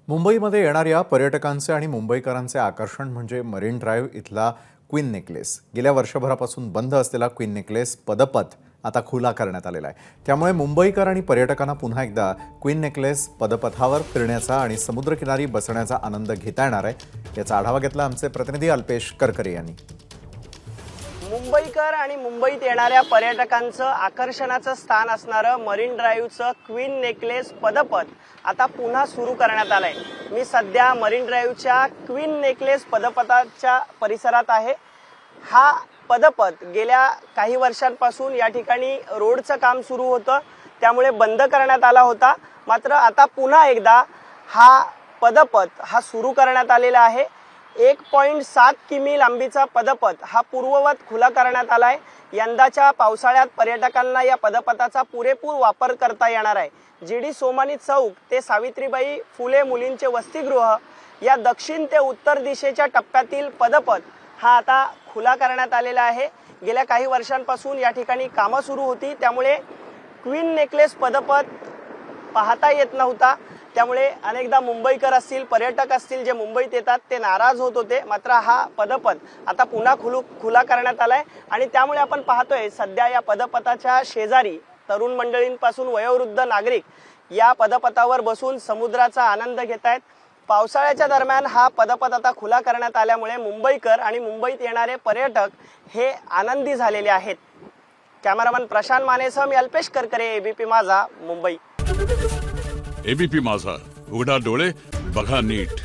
मुंबईमध्ये येणाऱ्या पर्यटकांचे आणि मुंबईकरांचे आकर्षण म्हणजे मरीन ड्राईव्ह इथला क्वीन नेकलेस। गेल्या वर्षभरापासून बंद असलेला क्वीन नेकलेस पदपथ आता खुला करण्यात आलेला आहे। त्यामुळे मुंबईकर आणि पर्यटकांना पुन्हा एकदा क्वीन नेकलेस पदपथावर फिरण्याचा आणि समुद्रकिनारी बसण्याचा आनंद घेता येणार आहे। याचा आढावा घेतला आमचे प्रतिनिधी अल्पेश करकरे यांनी। मुंबईकर आणि मुंबईत येणाऱ्या पर्यटकांचं आकर्षणाचं स्थान असणारं मरीन ड्राईव्हचं क्वीन नेकलेस पदपथ आता पुन्हा सुरू करण्यात आलंय। मी सध्या मरीन ड्राईव्हच्या क्वीन नेकलेस पदपथाच्या परिसरात आहे। हा पदपथ गेल्या काही वर्षांपासून या ठिकाणी रोडचं काम सुरू होतं, त्यामुळे बंद करण्यात आला होता। मात्र आता पुन्हा एकदा हा पदपथ सुरू करण्यात आलेला आहे। 1.7 किमी लांबीचा पदपथ हा पूर्ववत खुला करण्यात आलाय। यंदाच्या पावसाळ्यात पर्यटकांना या पदपथाचा पुरेपूर वापर करता येणार आहे। जीडी सोमानी चौक ते सावित्रीबाई फुले मुलींचे वसतिगृह या दक्षिण ते उत्तर दिशेच्या टप्प्यातील पदपथ हा आता खुला करण्यात आलेला आहे। गेल्या काही वर्षांपासून या ठिकाणी कामं सुरू होती, त्यामुळे क्वीन नेकलेस पदपथ पाहता येत नव्हता। त्यामुळे अनेकदा मुंबईकर असतील, पर्यटक असतील जे मुंबईत येतात ते नाराज होत होते। मात्र हा पदपथ आता पुन्हा खुला करण्यात आलाय आणि त्यामुळे आपण पाहतोय सध्या या पदपथाच्या शेजारी तरुण मंडळींपासून वयोवृद्ध नागरिक या पदपथावर बसून समुद्राचा आनंद घेत आहेत। पावसाळ्याच्या दरम्यान हा पदपथ आता खुला करण्यात आल्यामुळे मुंबईकर आणि मुंबईत येणारे पर्यटक हे आनंदी झालेले आहेत। कॅमेरामन प्रशांत मानेसह मी अल्पेश करकरे, एबीपी माझा, मुंबई। एबीपी माझा, उघडा डोळे बघा नीट।